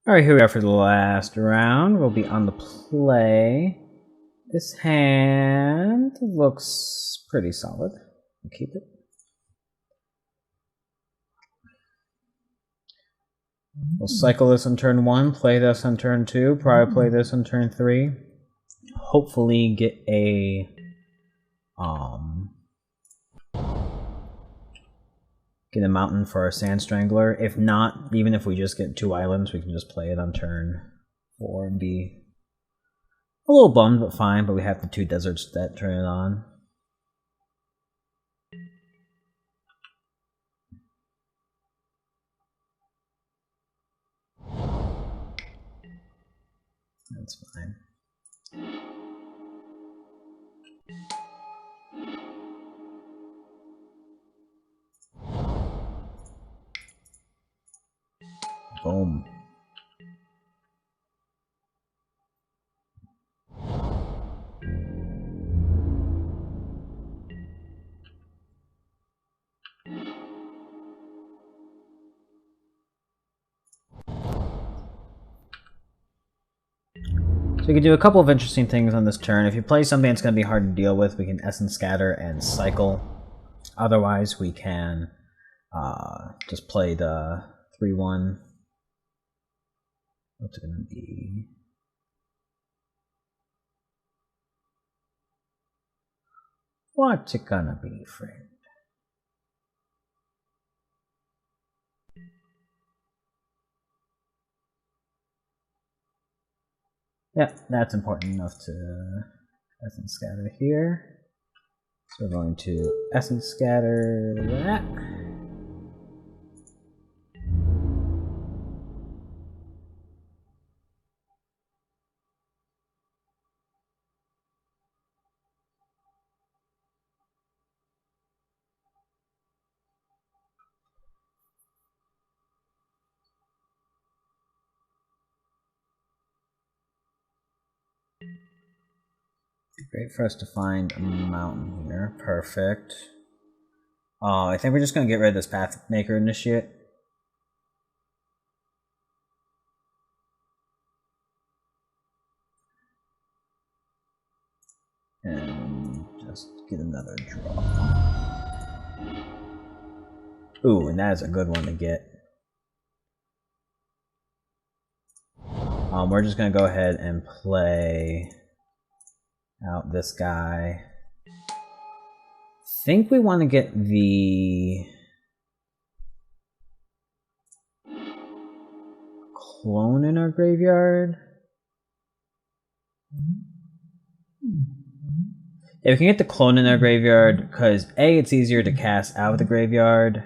Alright, here we are for the last round. We'll be on the play. This hand looks pretty solid. We'll keep it. We'll cycle this on turn 1, play this on turn 2, probably play this on turn 3. Hopefully get a mountain for our Sand Strangler. If not, even if we just get 2 islands, we can just play it on turn 4 and be a little bummed, but fine. But we have the 2 deserts that turn it on. That's fine. Boom. So we can do a couple of interesting things on this turn. If you play something that's going to be hard to deal with, we can Essence Scatter and cycle. Otherwise, we can just play the 3-1. What's it going to be? What's it going to be, friend? Yeah, that's important enough to Essence Scatter here. So we're going to Essence Scatter that. Great for us to find a mountain here. Perfect. I think we're just going to get rid of this Pathmaker Initiate. And just get another draw. Ooh, and that is a good one to get. We're just going to go ahead and play out this guy. I think we want to get the clone in our graveyard. If we can get the clone in our graveyard, because A, it's easier to cast out of the graveyard,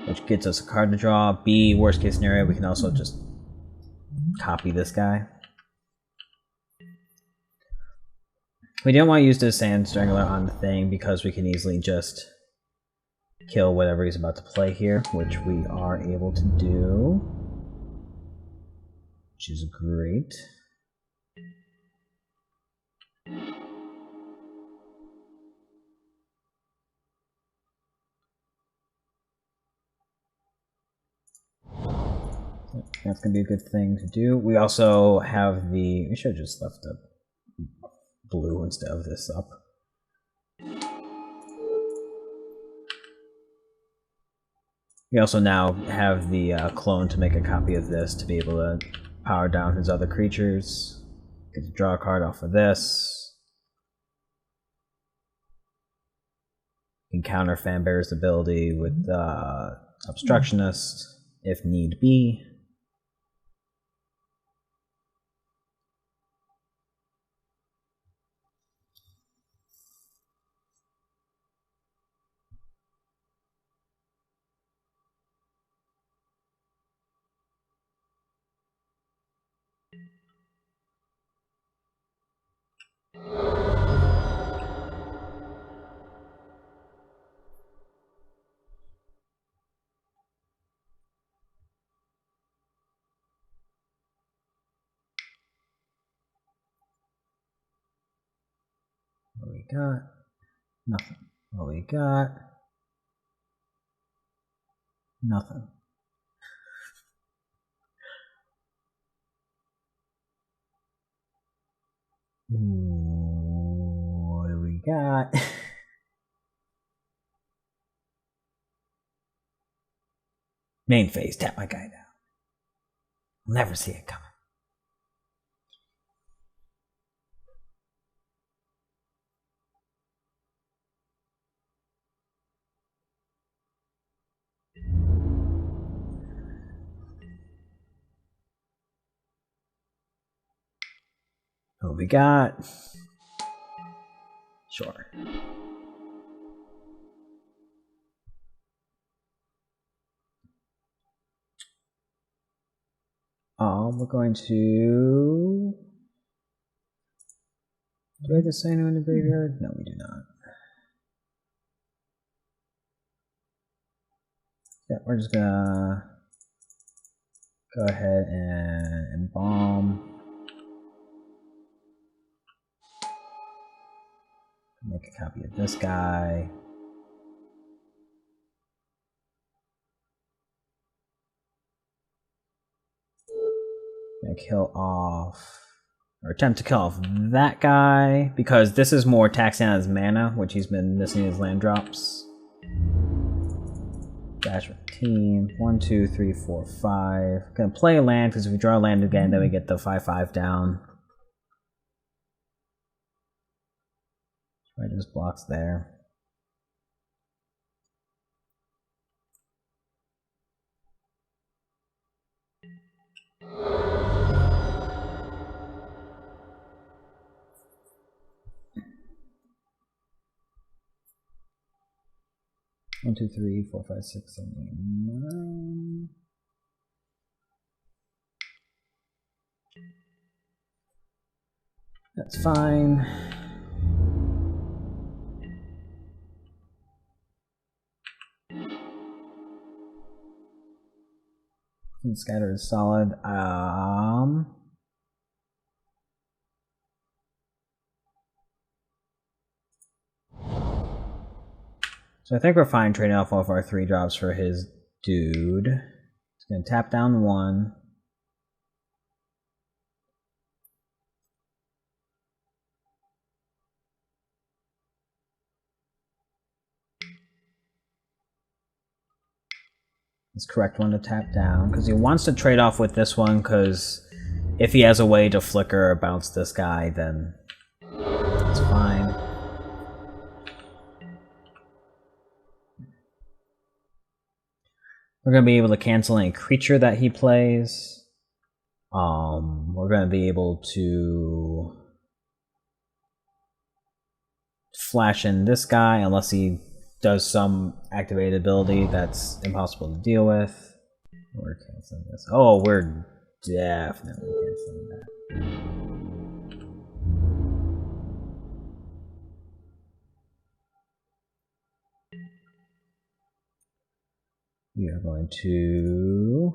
which gets us a card to draw. B, worst case scenario, we can also just copy this guy. We don't want to use this Sand Strangler on the thing because we can easily just kill whatever he's about to play here, which we are able to do, which is great. That's going to be a good thing to do. We also have the... We should have just left the blue instead of this up. We also now have the clone to make a copy of this to be able to power down his other creatures. Get to draw a card off of this. You can counter Fanbearer's ability with Obstructionist if need be. What we got? Nothing. What we got? Nothing. What do we got? Main phase, tap my guy down. I'll never see it coming. What we got? Sure. We're going to... Do I have to say no in the graveyard? No, we do not. Yeah, we're just gonna go ahead and embalm. Make a copy of this guy. Gonna kill off, or attempt to kill off that guy, because this is more taxing on his mana, which he's been missing his land drops. Dash with team. 1, 2, 3, 4, 5. Gonna play a land, because if we draw a land again, then we get the 5/5 down. Right, just blocks there. One, 2, 3, 4, 5, 6, 7, 8, 9. That's fine. And scatter is solid. So I think we're fine trading off all of our 3 drops for his dude. He's gonna tap down 1. It's correct one to tap down, because he wants to trade off with this one, because if he has a way to flicker or bounce this guy, then it's fine. We're going to be able to cancel any creature that he plays. We're going to be able to flash in this guy, unless he does some activated ability that's impossible to deal with. We're canceling this. Oh, we're definitely canceling that. We are going to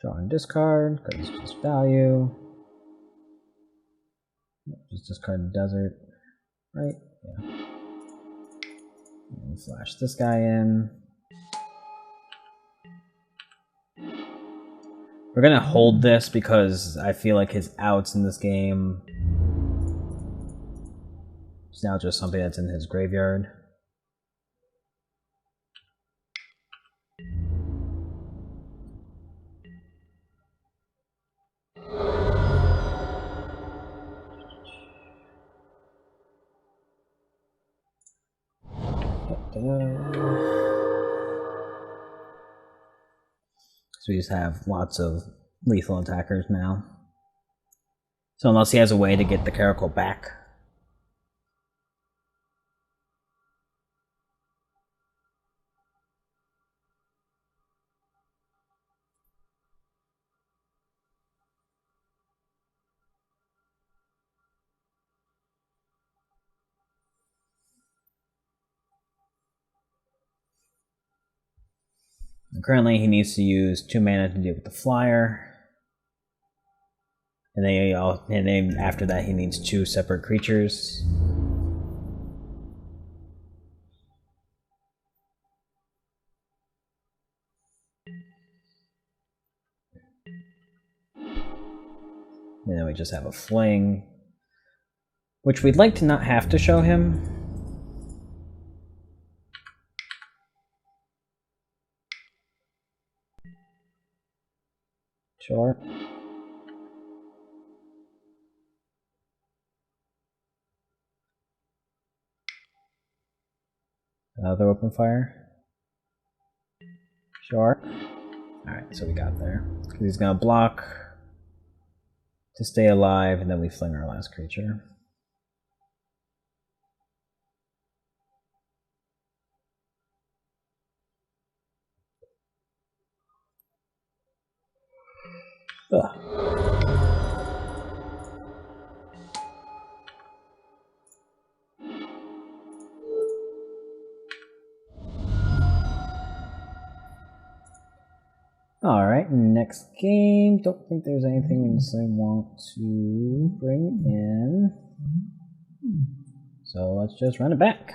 draw and discard, because it's just value. Just discard the desert, right? Yeah. And flash this guy in. We're gonna hold this because I feel like his outs in this game is now just something that's in his graveyard. So we just have lots of lethal attackers now. So unless he has a way to get the Caracal back. And currently he needs to use 2 mana to deal with the flyer. And then after that he needs 2 separate creatures. And then we just have a fling. which we'd like to not have to show him. Sure. Another open fire. Sure. Alright, so we got there. Because he's gonna block to stay alive, and then we fling our last creature. Ugh. Alright, next game. Don't think there's anything we necessarily want to bring in. So let's just run it back.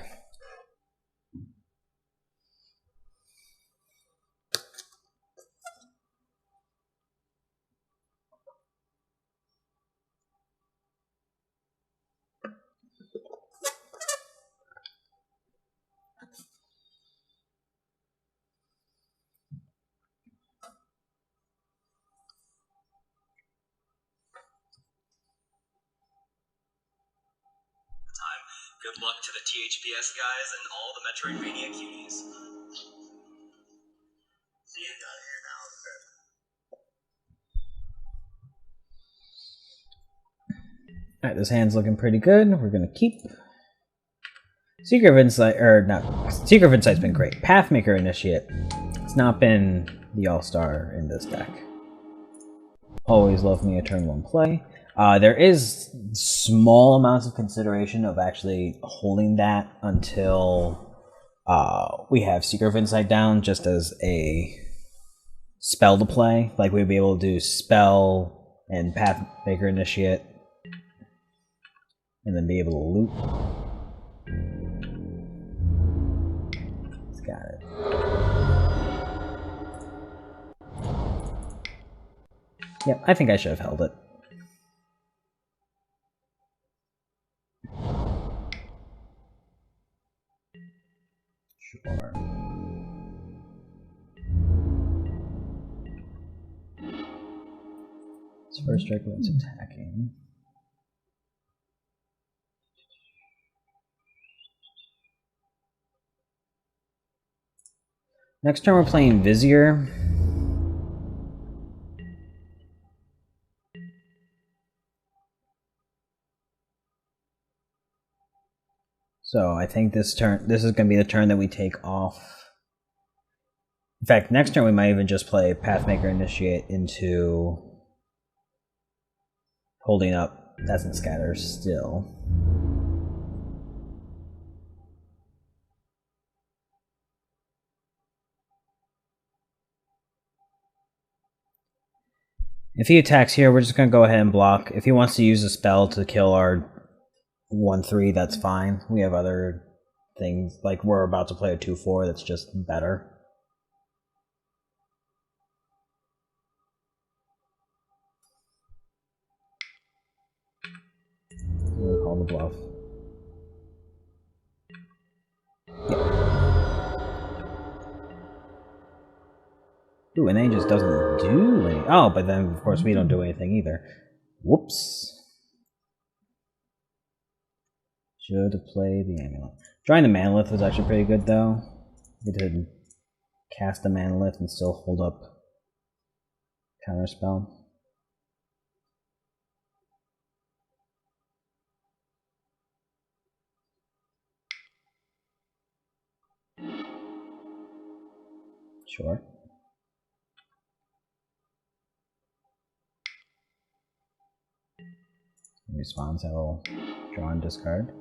Good luck to the THPS guys and all the Metroidvania cuties. See you down here now. Alright, this hand's looking pretty good. We're gonna keep. Seeker of Insight, or not, Seeker of Insight's been great. Pathmaker Initiate. It's not been the all-star in this deck. Always love me a turn 1 play. There is small amounts of consideration of actually holding that until we have Seeker of Insight down, just as a spell to play. Like, we'd be able to do Spell and Pathmaker Initiate, and then be able to loot. It's got it. Yep, I think I should have held it. Sure. It's first strike when it's attacking. Next turn we're playing Vizier. So I think this is going to be the turn that we take off. In fact, next turn we might even just play Pathmaker Initiate into holding up Essence Scatter still. If he attacks here, we're just going to go ahead and block. If he wants to use a spell to kill our 1/3, that's fine. We have other things, like we're about to play a 2/4 that's just better. We'll call the bluff. Yep. Ooh, and then he just doesn't do anything. Oh, but then of course we don't do anything either. Whoops. Should have played the Amulet. Drawing the Manolith was actually pretty good though. We did cast the Manolith and still hold up Counterspell. Sure. In response, I will draw and discard.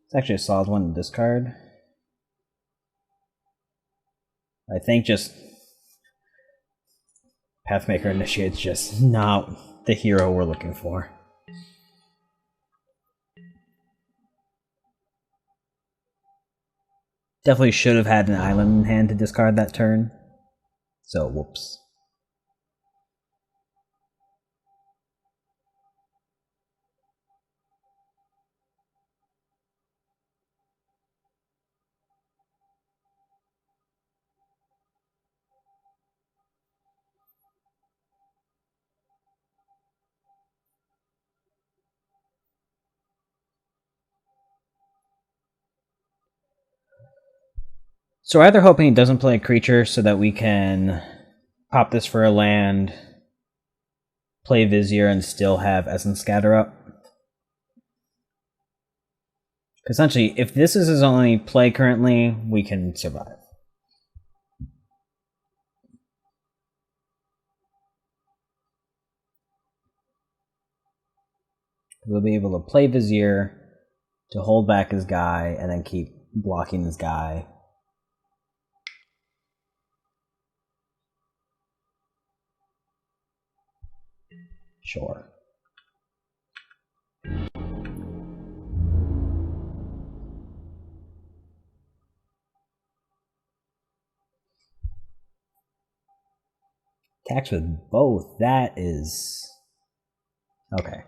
It's actually a solid one to discard. I think just Pathmaker Initiate's just not the hero we're looking for. Definitely should have had an island in hand to discard that turn. So, whoops. So we're either hoping he doesn't play a creature so that we can pop this for a land, play Vizier, and still have Essence Scatter up. Essentially, if this is his only play currently, we can survive. We'll be able to play Vizier to hold back his guy and then keep blocking his guy. Sure. Attacks with both. That is... okay.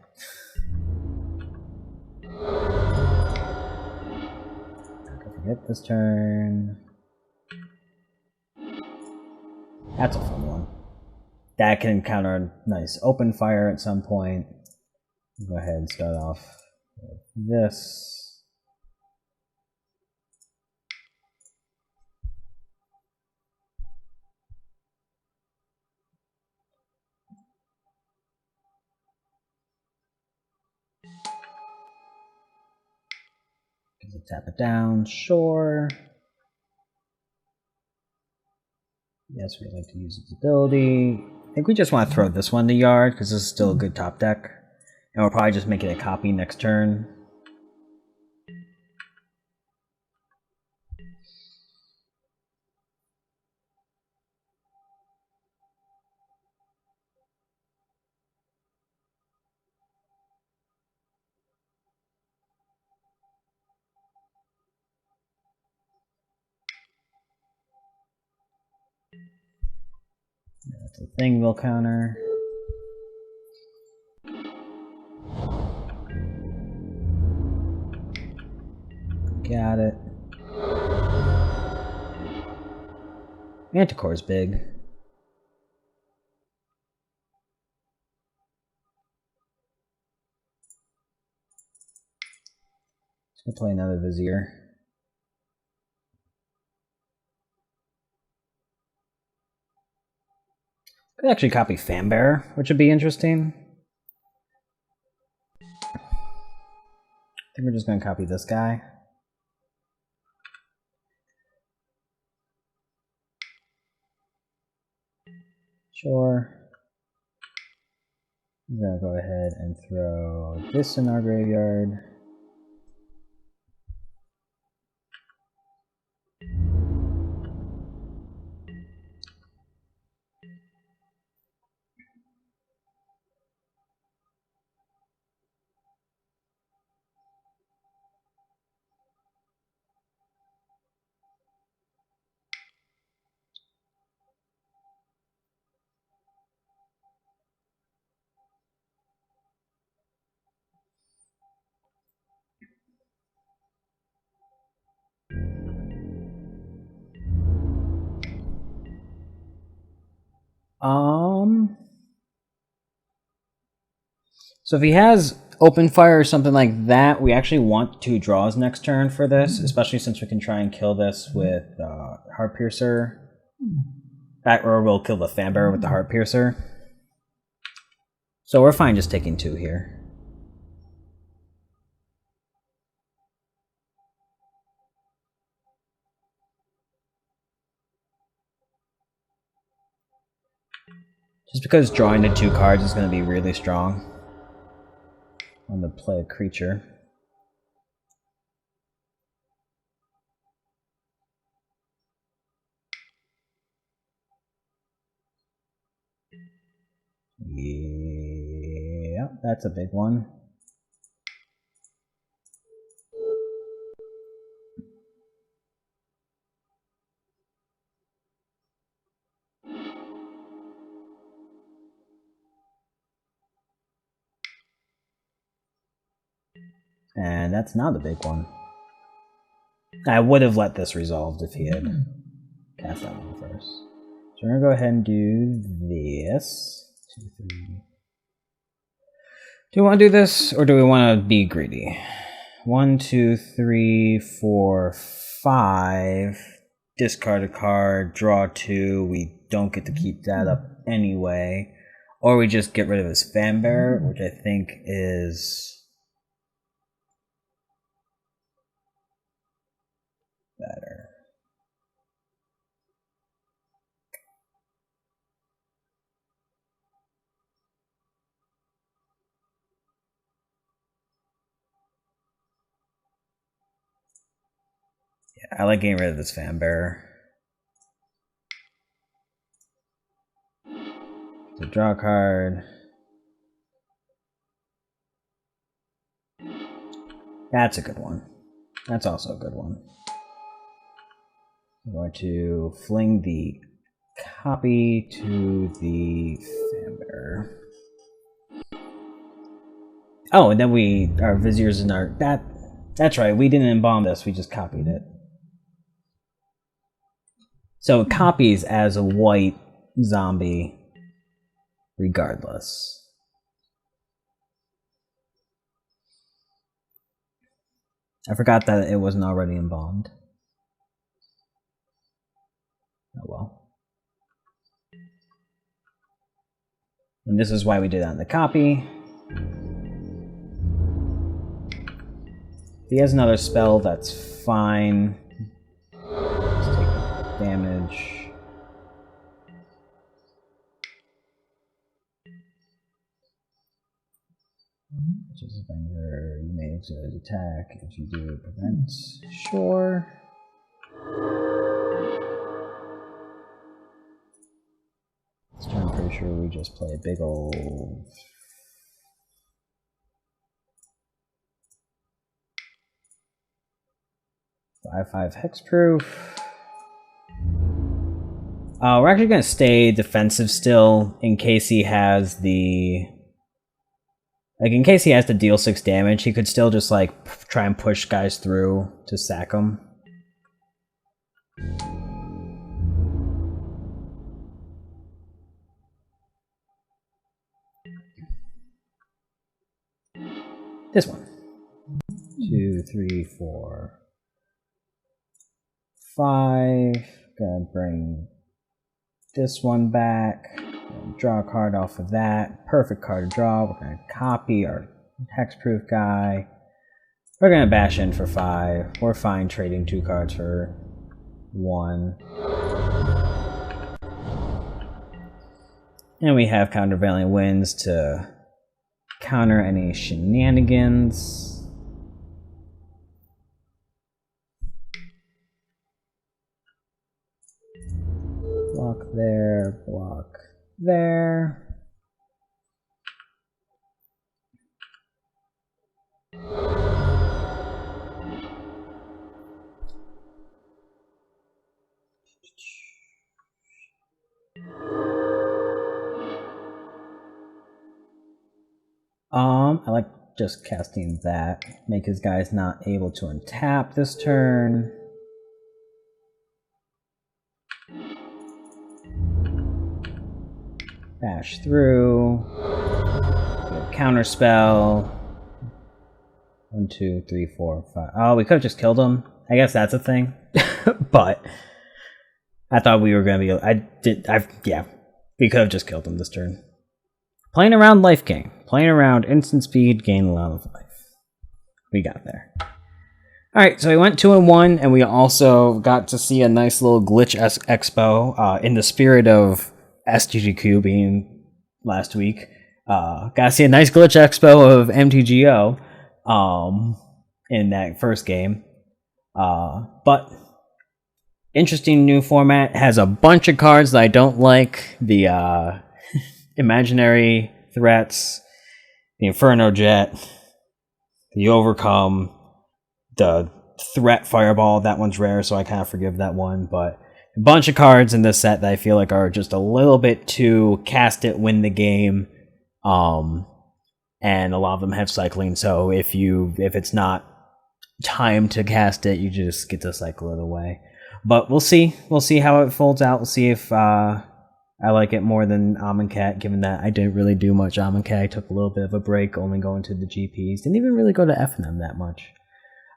Forget this turn. That's a fun one. That can counter a nice open fire at some point. Go ahead and start off with this. Tap it down, sure. Yes, we'd like to use its ability. I think we just want to throw this one to yard because this is still a good top deck. And we'll probably just make it a copy next turn. That's a thing we'll counter. Got it. Manticore's big. Let's go play another Vizier. Could actually copy Fanbearer, which would be interesting. I think we're just going to copy this guy. Sure. I'm going to go ahead and throw this in our graveyard. So if he has open fire or something like that, we actually want 2 draws next turn for this, especially since we can try and kill this with Heart Piercer. Or we'll kill the Fanbearer with the Heart Piercer. So we're fine just taking 2 here. Just because drawing the 2 cards is going to be really strong. I'm going to play a creature. Yeah, that's a big one. And that's not a big one. I would have let this resolved if he had cast that one first. So we're going to go ahead and do this. 2, 3. Do we want to do this, or do we want to be greedy? 1, 2, 3, 4, 5. discard a card, draw 2, we don't get to keep that up anyway. Or we just get rid of his fan bearer, which I think is better. Yeah, I like getting rid of this fan bearer. So draw a card. That's a good one. That's also a good one. I'm going to fling the copy to the fan bearer. Oh, and then our viziers in our that's right, we didn't embalm this, we just copied it. So it copies as a white zombie regardless. I forgot that it wasn't already embalmed. Oh well. And this is why we did it on the copy. If he has another spell, that's fine. Let's take the damage. Just Avenger, you may exert attack. If you do, it prevents. Sure. This turn, I'm pretty sure we just play a big old. 5/5 hexproof. We're actually going to stay defensive still in case he has the. Like, in case he has to deal 6 damage, he could still just, like, try and push guys through to sack them. This one. 2, 3, 4, 5. Gonna bring this one back. Draw a card off of that. Perfect card to draw. We're going to copy our hexproof guy. We're going to bash in for 5. We're fine trading 2 cards for 1. And we have countervailing winds to counter any shenanigans. Block there, block there. I like just casting that. Make his guys not able to untap this turn. Bash through. Counter spell. 1, 2, 3, 4, 5. Oh, we could have just killed him. I guess that's a thing. But I thought we were gonna be. Yeah. We could have just killed him this turn. Playing around Life King. Playing around instant speed, gain a lot of life. We got there. Alright, so we went 2-1, and we also got to see a nice little glitch expo in the spirit of SGGQ being last week. Got to see a nice glitch expo of MTGO in that first game. But interesting new format. Has a bunch of cards that I don't like. The imaginary threats, the Inferno Jet, the Overcome, the Threat Fireball. That one's rare, so I kind of forgive that one. But a bunch of cards in this set that I feel like are just a little bit too cast it, win the game. And a lot of them have cycling, so if it's not time to cast it, you just get to cycle it away. But we'll see. We'll see how it folds out. We'll see if I like it more than Amonkhet, given that I didn't really do much Amonkhet. I took a little bit of a break, only going to the GPs. Didn't even really go to FNM that much.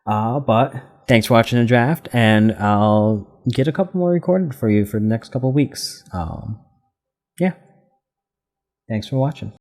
But thanks for watching the draft, and I'll get a couple more recorded for you for the next couple weeks. Yeah. Thanks for watching.